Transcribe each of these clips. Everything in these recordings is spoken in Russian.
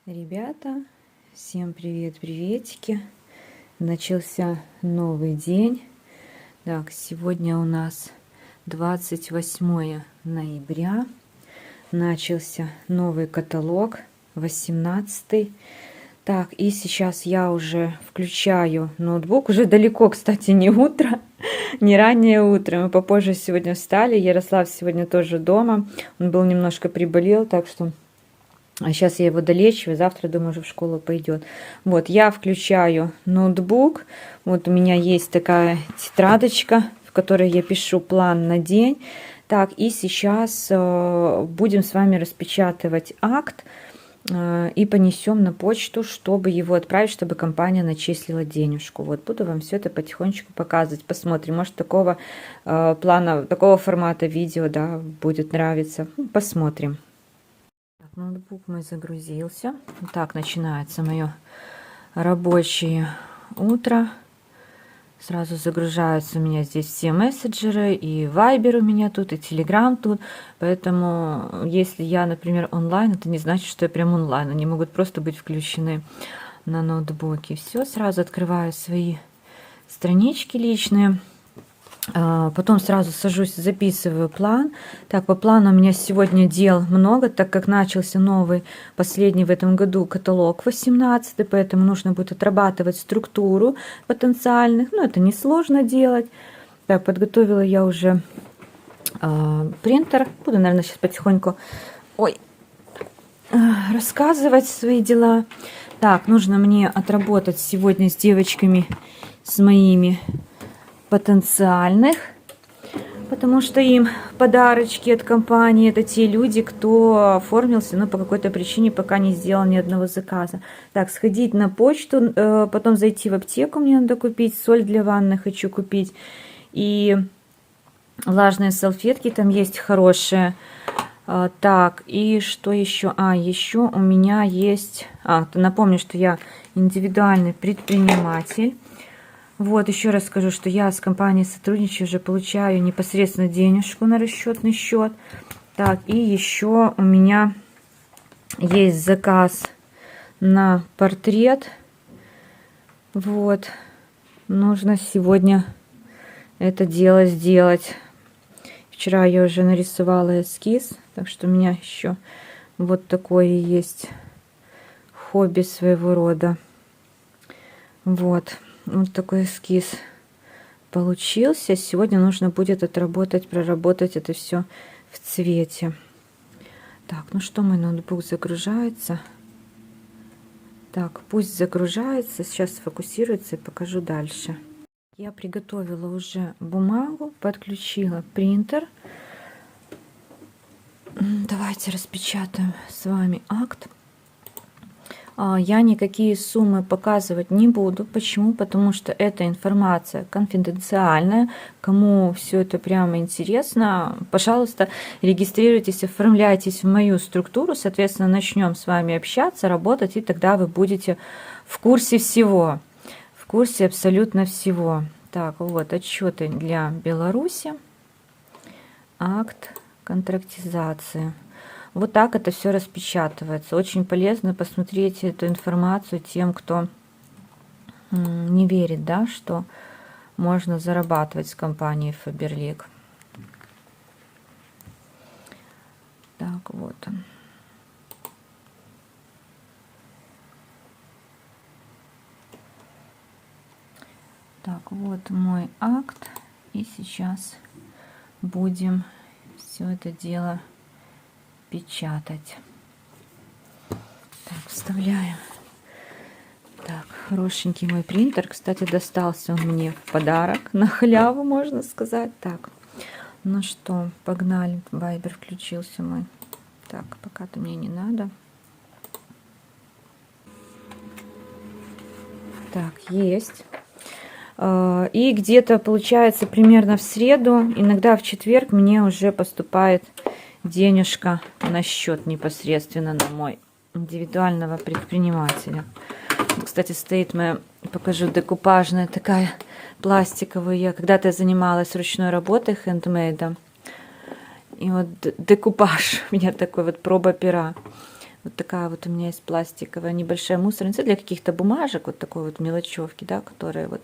Ребята, всем привет, приветики. Начался новый день. Так, сегодня у нас 28 ноября. Начался новый каталог, 18. Так, и сейчас я уже включаю ноутбук. Уже далеко, кстати, не утро, не раннее утро. Мы попозже сегодня встали. Ярослав сегодня тоже дома. Он был немножко приболел, так что... А сейчас я его долечиваю, завтра, думаю, уже в школу пойдет. Вот, я включаю ноутбук. Вот у меня есть такая тетрадочка, в которой я пишу план на день. Так, и сейчас будем с вами распечатывать акт и понесем на почту, чтобы его отправить, чтобы компания начислила денежку. Вот, буду вам все это потихонечку показывать. Посмотрим, может, такого плана, такого формата видео, да, будет нравиться. Посмотрим. Ноутбук мой загрузился. Так начинается мое рабочее утро. Сразу загружаются у меня здесь все мессенджеры, и Viber у меня тут, и Telegram тут. Поэтому, если я, например, онлайн, это не значит, что я прям онлайн. Они могут просто быть включены на ноутбуке. Все, сразу открываю свои странички личные. Потом сразу сажусь, записываю план. Так, по плану у меня сегодня дел много, так как начался новый, последний в этом году каталог 18, поэтому нужно будет отрабатывать структуру потенциальных. Ну, это несложно делать. Так, подготовила я уже принтер. Буду, наверное, сейчас потихоньку рассказывать свои дела. Так, нужно мне отработать сегодня с девочками, с моими потенциальных, потому что им подарочки от компании, это те люди, кто оформился, но по какой-то причине пока не сделал ни одного заказа. Так, сходить на почту, потом зайти в аптеку, мне надо купить соль для ванны, хочу купить, и влажные салфетки там есть хорошие. Так, и что еще? Еще у меня есть, напомню, что я индивидуальный предприниматель. Вот, еще раз скажу, что я с компанией сотрудничаю, уже получаю непосредственно денежку на расчетный счет. Так, и еще у меня есть заказ на портрет. Вот, нужно сегодня это дело сделать. Вчера я уже нарисовала эскиз, так что у меня еще вот такое есть хобби своего рода. Вот такой эскиз получился. Сегодня нужно будет отработать, проработать это все в цвете. Так, ну что, мой ноутбук загружается. Так, пусть загружается. Сейчас сфокусируется и покажу дальше. Я приготовила уже бумагу, подключила принтер. Давайте распечатаем с вами акт. Я никакие суммы показывать не буду. Почему? Потому что эта информация конфиденциальная. Кому все это прямо интересно, пожалуйста, регистрируйтесь, оформляйтесь в мою структуру. Соответственно, начнем с вами общаться, работать, и тогда вы будете в курсе всего. В курсе абсолютно всего. Так, вот отчеты для Беларуси. Акт контрактизации. Вот так это все распечатывается. Очень полезно посмотреть эту информацию тем, кто не верит, да, что можно зарабатывать с компанией Faberlic. Так, вот он. Так, вот мой акт. И сейчас будем все это дело печатать. Так, вставляем. Так, хорошенький мой принтер. Кстати, достался он мне в подарок. На халяву, можно сказать. Так, ну что, погнали. Вайбер включился мой. Так, пока-то мне не надо. Так, есть. И где-то, получается, примерно в среду, иногда в четверг мне уже поступает денежка на счет непосредственно на мой индивидуального предпринимателя. Кстати, стоит моя, покажу, декупажная такая пластиковая. Я когда-то занималась ручной работой, хендмейдом. И вот декупаж у меня такой вот проба пера. Вот такая вот у меня есть пластиковая небольшая мусорница для каких-то бумажек, вот такой вот мелочевки, да, которые вот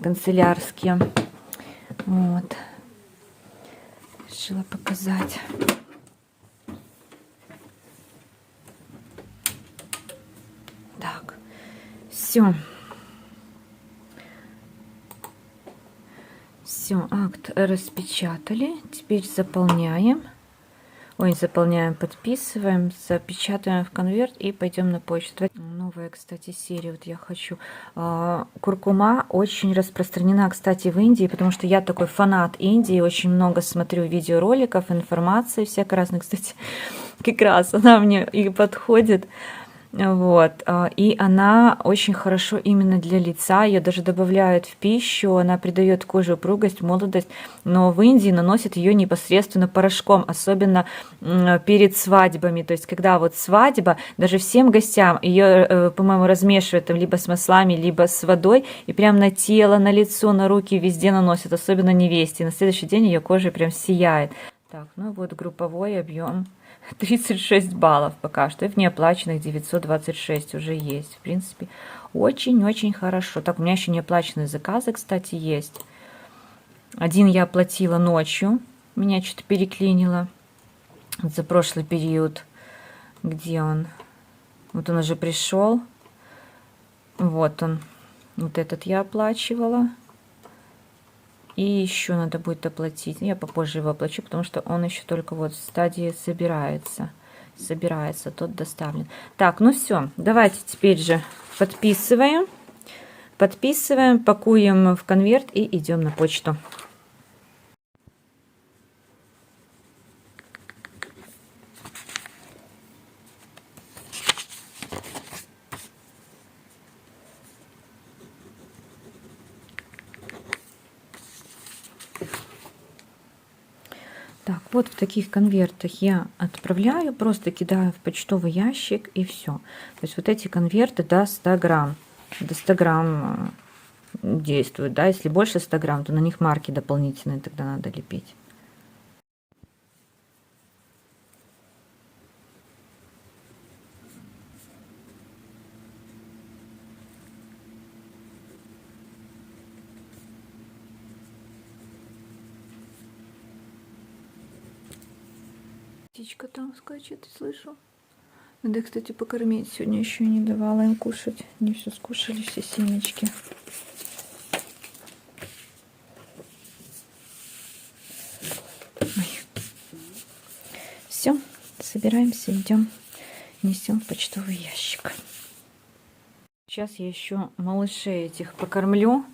канцелярские. Вот. Решила показать. Так, все. Все, акт распечатали. Теперь заполняем. Ой, заполняем, подписываем, запечатаем в конверт и пойдем на почту. Новая, кстати, серия. Вот я хочу. Куркума очень распространена, кстати, в Индии, потому что я такой фанат Индии. Очень много смотрю видеороликов, информации всякой разной. Кстати, как раз она мне и подходит. Вот, и она очень хорошо именно для лица, ее даже добавляют в пищу, она придает коже упругость, молодость, но в Индии наносят ее непосредственно порошком, особенно перед свадьбами, то есть когда вот свадьба, даже всем гостям ее, по-моему, размешивают там либо с маслами, либо с водой, и прям на тело, на лицо, на руки везде наносят, особенно невесте, и на следующий день ее кожа прям сияет. Так, ну вот групповой объем 36 баллов пока что, и в неоплаченных 926 уже есть. В принципе, очень-очень хорошо. Так, у меня еще неоплаченные заказы, кстати, есть. Один я оплатила ночью, меня что-то переклинило за прошлый период. Где он? Вот он уже пришел. Вот он. Вот этот я оплачивала. И еще надо будет оплатить. Я попозже его оплачу, потому что он еще только вот в стадии собирается. Тот доставлен. Так, ну все. Давайте теперь же подписываем. Подписываем, пакуем в конверт и идем на почту. Так, вот в таких конвертах я отправляю, просто кидаю в почтовый ящик и все. То есть вот эти конверты до 100 грамм. До 100 грамм действуют, да, если больше 100 грамм, то на них марки дополнительные тогда надо лепить. Птичка там скачет, слышу. Надо, кстати, покормить. Сегодня еще не давала им кушать. Не все скушали, все семечки. Все, собираемся, идем, несем в почтовый ящик. Сейчас я еще малышей этих покормлю.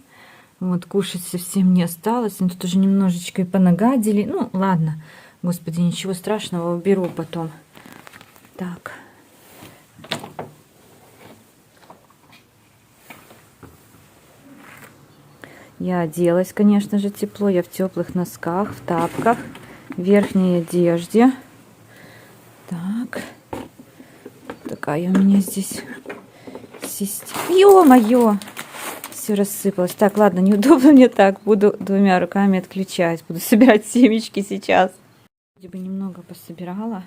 Вот, кушать совсем не осталось. Они тут уже немножечко и понагадили. Ну, ладно. Господи, ничего страшного, уберу потом. Так. Я оделась, конечно же, тепло. Я в теплых носках, в тапках, в верхней одежде. Так. Такая у меня здесь система. Ё-моё! Все рассыпалось. Так, ладно, неудобно мне так. Буду двумя руками отключать. Буду собирать семечки сейчас. Вроде бы немного пособирала.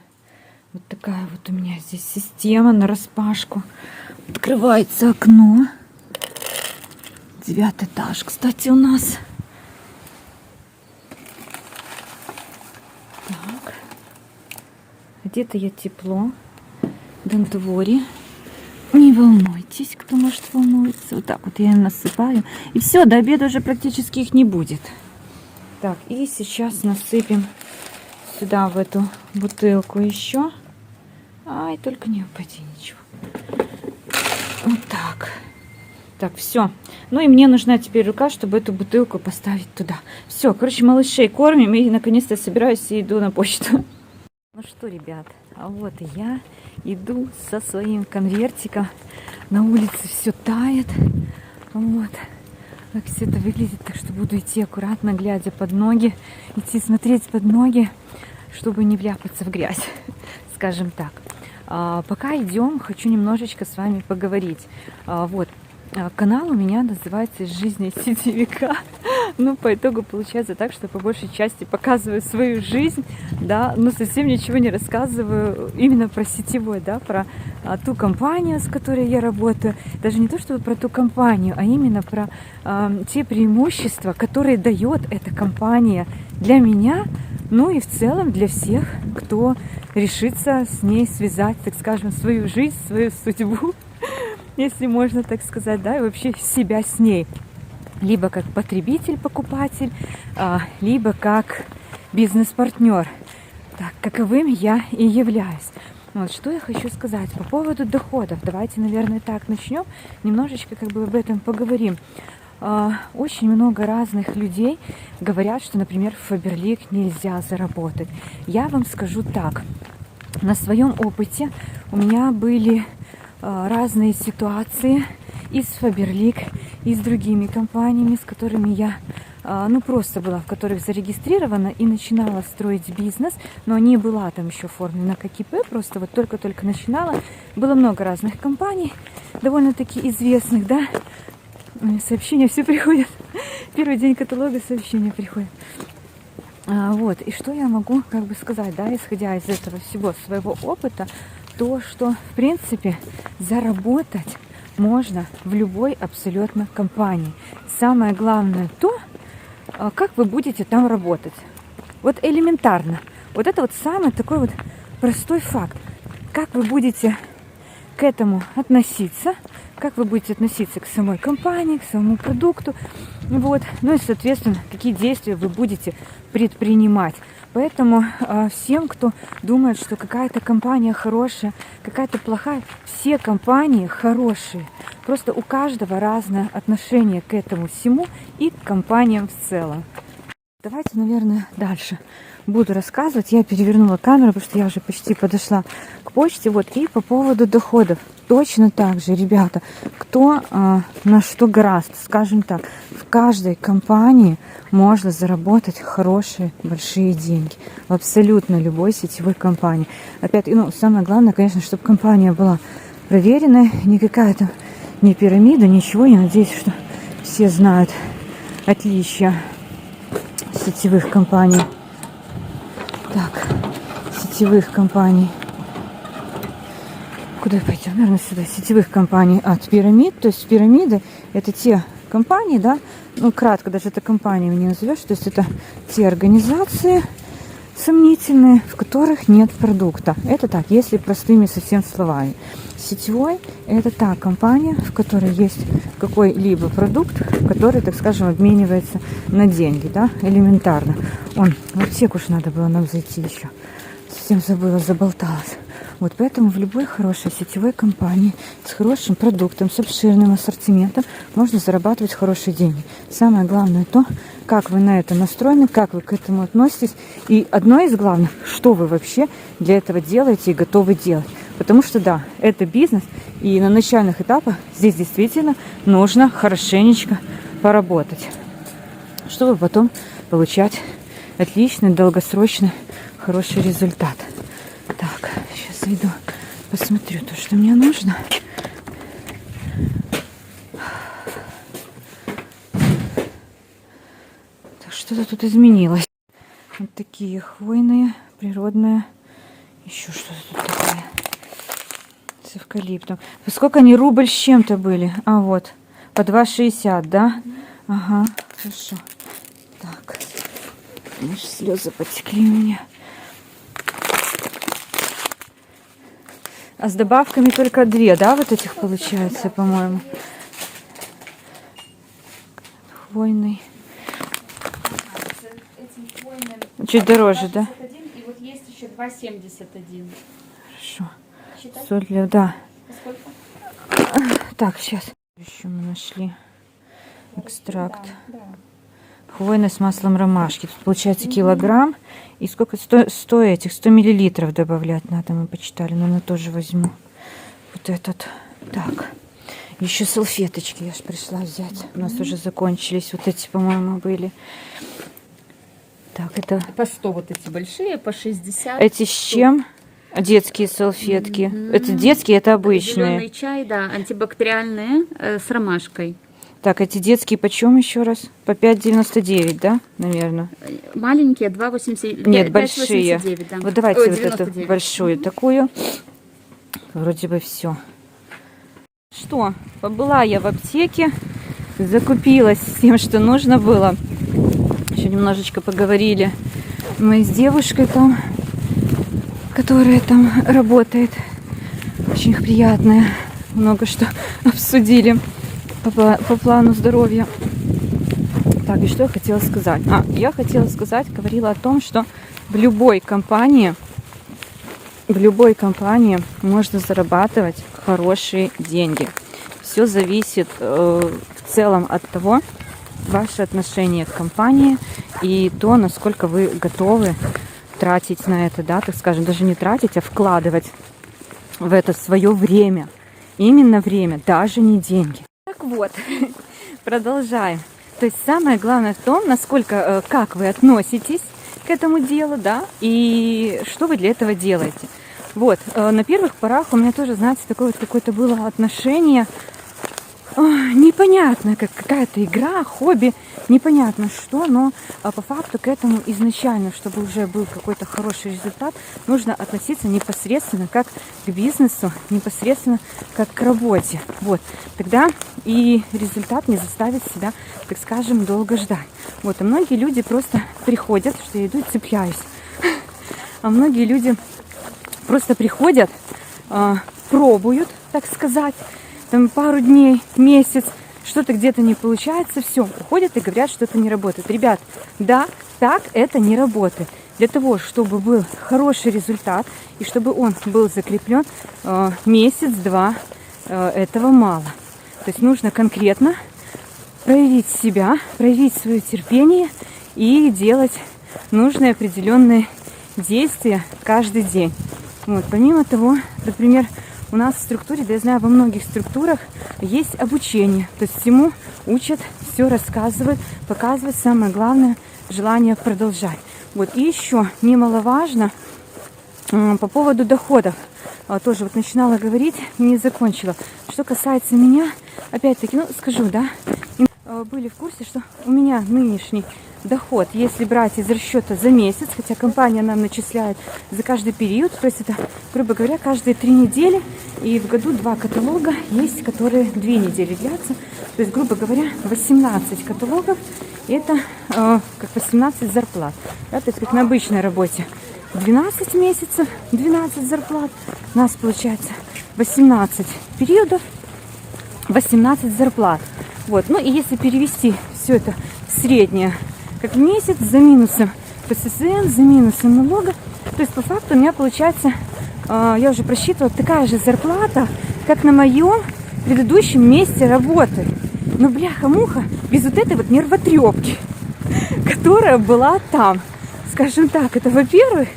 Вот такая вот у меня здесь система нараспашку. Открывается окно. 9 этаж, кстати, у нас. Так. Где-то я тепло. В дворе. Не волнуйтесь, кто может волнуется. Вот так вот я им насыпаю. И все, до обеда уже практически их не будет. Так, и сейчас насыпем сюда, в эту бутылку еще. Ай, только не упади ничего. Вот так. Так, все. Ну и мне нужна теперь рука, чтобы эту бутылку поставить туда. Все, короче, малышей кормим. И наконец-то собираюсь и иду на почту. Ну что, ребят, а вот и я иду со своим конвертиком. На улице все тает. Вот. Как все это выглядит. Так что буду идти аккуратно, глядя под ноги. Идти смотреть под ноги, чтобы не вляпаться в грязь. Скажем так. Пока идем, хочу немножечко с вами поговорить. Вот. Канал у меня называется «Из жизни сетевика». Ну, по итогу получается так, что по большей части показываю свою жизнь, да, но совсем ничего не рассказываю именно про сетевой, да, про ту компанию, с которой я работаю. Даже не то, чтобы про ту компанию, а именно про те преимущества, которые дает эта компания для меня, ну и в целом для всех, кто решится с ней связать, так скажем, свою жизнь, свою судьбу, если можно так сказать, да, и вообще себя с ней. Либо как потребитель, покупатель, либо как бизнес-партнер. Так, каковым я и являюсь. Вот, что я хочу сказать по поводу доходов. Давайте, наверное, так начнем. Немножечко как бы об этом поговорим. Очень много разных людей говорят, что, например, в Faberlic нельзя заработать. Я вам скажу так. На своем опыте у меня были разные ситуации и с Faberlic, и с другими компаниями, с которыми я просто была, в которых зарегистрирована и начинала строить бизнес, но не была там еще оформлена как ИП, просто вот только-только начинала. Было много разных компаний, довольно-таки известных, да. Сообщения все приходят. Первый день каталога сообщения приходят. Вот, и что я могу как бы сказать, да, исходя из этого всего своего опыта, то, что, в принципе, заработать можно в любой абсолютно компании. Самое главное то, как вы будете там работать. Вот элементарно. Вот это вот самый такой вот простой факт. Как вы будете к этому относиться, как вы будете относиться к самой компании, к самому продукту, вот, ну и, соответственно, какие действия вы будете предпринимать. Поэтому всем, кто думает, что какая-то компания хорошая, какая-то плохая, все компании хорошие. Просто у каждого разное отношение к этому всему и к компаниям в целом. Давайте, наверное, дальше буду рассказывать. Я перевернула камеру, потому что я уже почти подошла к почте. Вот, и по поводу доходов. Точно так же, ребята, кто на что гораст, скажем так, в каждой компании можно заработать хорошие, большие деньги. В абсолютно любой сетевой компании. Опять, самое главное, конечно, чтобы компания была проверенная, не какая-то, не пирамида, ничего. Я надеюсь, что все знают отличия сетевых компаний. Так, сетевых компаний. Куда пойдем? Наверное, сюда. Сетевых компаний от пирамид. То есть пирамиды это те компании, да, кратко даже это компаниями не назовешь. То есть это те организации сомнительные, в которых нет продукта. Это так, если простыми совсем словами. Сетевой это та компания, в которой есть какой-либо продукт, который, так скажем, обменивается на деньги, да, элементарно. В аптеку ж надо было нам зайти еще. Совсем забыла, заболталась. Вот поэтому в любой хорошей сетевой компании с хорошим продуктом, с обширным ассортиментом можно зарабатывать хорошие деньги. Самое главное то, как вы на это настроены, как вы к этому относитесь. И одно из главных, что вы вообще для этого делаете и готовы делать. Потому что, да, это бизнес, и на начальных этапах здесь действительно нужно хорошенечко поработать, чтобы потом получать отличный, долгосрочный, хороший результат. Так, сейчас зайду, посмотрю то, что мне нужно. Так, что-то тут изменилось. Вот такие хвойные, природные. Еще что-то тут такое. С эвкалиптом. Сколько они, рубль с чем-то были? А вот, по 2,60, да? Ага, хорошо. Так, аж слезы потекли у меня. А с добавками только 2, да, вот этих получается, по-моему. Хвойный. Чуть дороже, да? И вот есть еще 2,71. Хорошо. Соль, да. Сколько? Так, сейчас. Еще мы нашли экстракт. Хвойный с маслом ромашки. Тут получается килограмм. И сколько? 100 миллилитров добавлять надо, мы почитали. Но тоже возьму вот этот. Так. Еще салфеточки я же пришла взять. У нас уже закончились. Вот эти, по-моему, были. Так, это... По 100 вот эти большие, по 60. Эти с чем? Детские салфетки. Это детские, это обычные. Зеленый чай, да, антибактериальные с ромашкой. Так, эти детские почем еще раз? По 5,99, да, наверное? Маленькие 2,89. Нет, большие. 5,89, да. Вот давайте Ой, вот эту 99. большую такую. Вроде бы все. Что, побыла я в аптеке, закупилась тем, что нужно было. Еще немножечко поговорили мы с девушкой там, которая там работает. Очень приятная. Много что обсудили по плану здоровья. Так, и что я хотела сказать? Я хотела сказать, говорила о том, что в любой компании можно зарабатывать хорошие деньги. Все зависит в целом от того, ваше отношение к компании и то, насколько вы готовы тратить на это, да, так скажем, даже не тратить, а вкладывать в это свое время. Именно время, даже не деньги. Так вот, продолжаем. То есть самое главное в том, насколько, как вы относитесь к этому делу, да, и что вы для этого делаете. Вот, на первых порах у меня тоже, знаете, такое вот какое-то было отношение непонятно, как какая-то игра, хобби, непонятно что, но по факту к этому изначально, чтобы уже был какой-то хороший результат, нужно относиться непосредственно как к бизнесу, непосредственно как к работе. Вот, тогда и результат не заставит себя, так скажем, долго ждать. Вот, а многие люди просто приходят, что я иду и цепляюсь, а многие люди просто приходят, пробуют, так сказать, там пару дней, месяц, что-то где-то не получается, все, уходят и говорят, что это не работает. Ребят, да, так это не работает. Для того, чтобы был хороший результат и чтобы он был закреплен, месяц-два этого мало. То есть нужно конкретно проявить себя, проявить свое терпение и делать нужные определенные действия каждый день. Вот. Помимо того, например, у нас в структуре, да я знаю, во многих структурах есть обучение. То есть всему учат, все рассказывают, показывают. Самое главное – желание продолжать. Вот. И еще немаловажно по поводу доходов. Тоже вот начинала говорить, не закончила. Что касается меня, опять-таки, скажу, да, были в курсе, что у меня нынешний доход, если брать из расчета за месяц, хотя компания нам начисляет за каждый период, то есть это, грубо говоря, каждые 3 недели, и в году 2 каталога есть, которые 2 недели длятся, то есть, грубо говоря, 18 каталогов, это как 18 зарплат, да, то есть как на обычной работе 12 месяцев, 12 зарплат, у нас получается 18 периодов, 18 зарплат. Вот. Ну и если перевести все это в среднее, как в месяц, за минусом ПССН, за минусом налога, то есть по факту у меня получается, я уже просчитывала, такая же зарплата, как на моем предыдущем месте работы. Но бляха-муха, без вот этой вот нервотрепки, которая была там. Скажем так, это во-первых.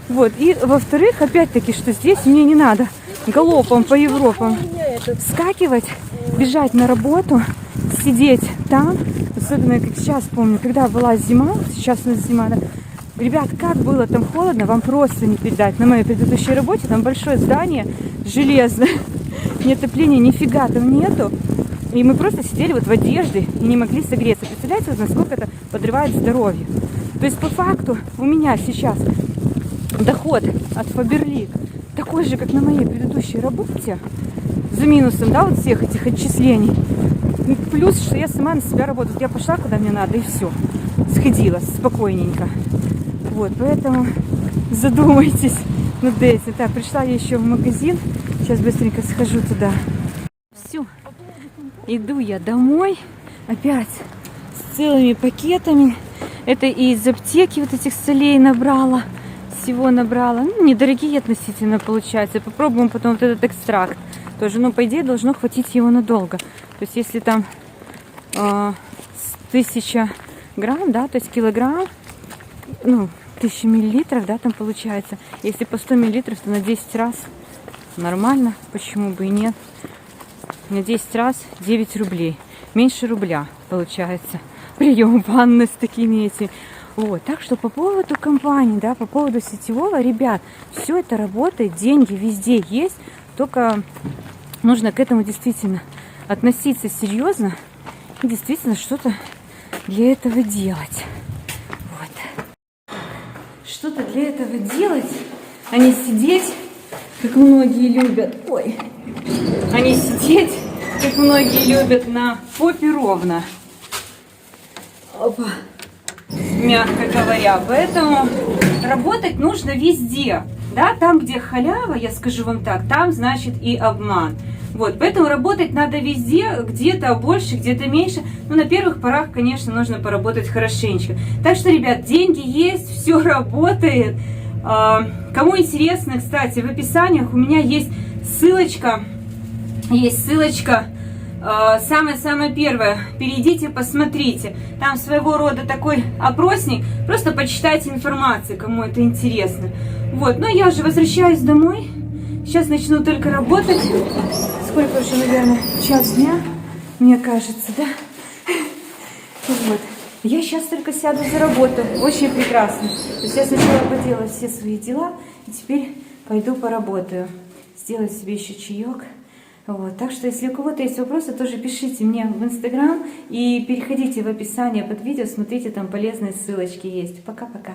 Вот. И во-вторых, опять-таки, что здесь мне не надо галопом по Европам вскакивать, бежать на работу, сидеть там, особенно как сейчас помню, когда была зима, сейчас у нас зима, да, ребят, как было там холодно, вам просто не передать. На моей предыдущей работе там большое здание, железное, ни отопления, нифига там нету, и мы просто сидели вот в одежде и не могли согреться. Представляете, вот насколько это подрывает здоровье. То есть по факту у меня сейчас доход от Faberlic такой же, как на моей предыдущей работе, за минусом, да, вот всех этих отчислений. Плюс, что я сама на себя работаю. Я пошла, куда мне надо, и все. Сходила спокойненько. Вот, поэтому задумайтесь над этим. Так, пришла я еще в магазин. Сейчас быстренько схожу туда. Все. Иду я домой. Опять с целыми пакетами. Это и из аптеки вот этих солей набрала. Всего набрала. Ну, недорогие относительно получается. Попробуем потом вот этот экстракт. Тоже, ну, по идее, должно хватить его надолго. То есть, если там 1000 грамм, да, то есть килограмм, ну, 1000 миллилитров, да, там получается. Если по 100 миллилитров, то на 10 раз нормально. Почему бы и нет? На 10 раз 9 рублей. Меньше рубля получается. Прием ванны с такими этими. Вот, так что по поводу компании, да, по поводу сетевого, ребят, все это работает, деньги везде есть, только нужно к этому действительно относиться серьезно действительно что-то для этого делать. Вот. Что-то для этого делать, а не сидеть, как многие любят. Ой. А не сидеть, как многие любят, на попе ровно. Опа. Мягко говоря. Поэтому работать нужно везде. Да, там, где халява, я скажу вам так, там, значит, и обман. Вот, поэтому работать надо везде, где-то больше, где-то меньше. Но на первых порах, конечно, нужно поработать хорошенечко. Так что, ребят, деньги есть, все работает. Кому интересно, кстати, в описаниях у меня есть ссылочка. Самое-самое первое. Перейдите, посмотрите. Там своего рода такой опросник. Просто почитайте информацию, кому это интересно. Вот, но я уже возвращаюсь домой. Сейчас начну только работать. Сколько уже, наверное, час дня, мне кажется, да? Вот. Я сейчас только сяду за работу. Очень прекрасно. То есть я сначала поделала все свои дела, и теперь пойду поработаю. Сделаю себе еще чаек. Вот. Так что, если у кого-то есть вопросы, тоже пишите мне в Инстаграм и переходите в описание под видео, смотрите, там полезные ссылочки есть. Пока-пока.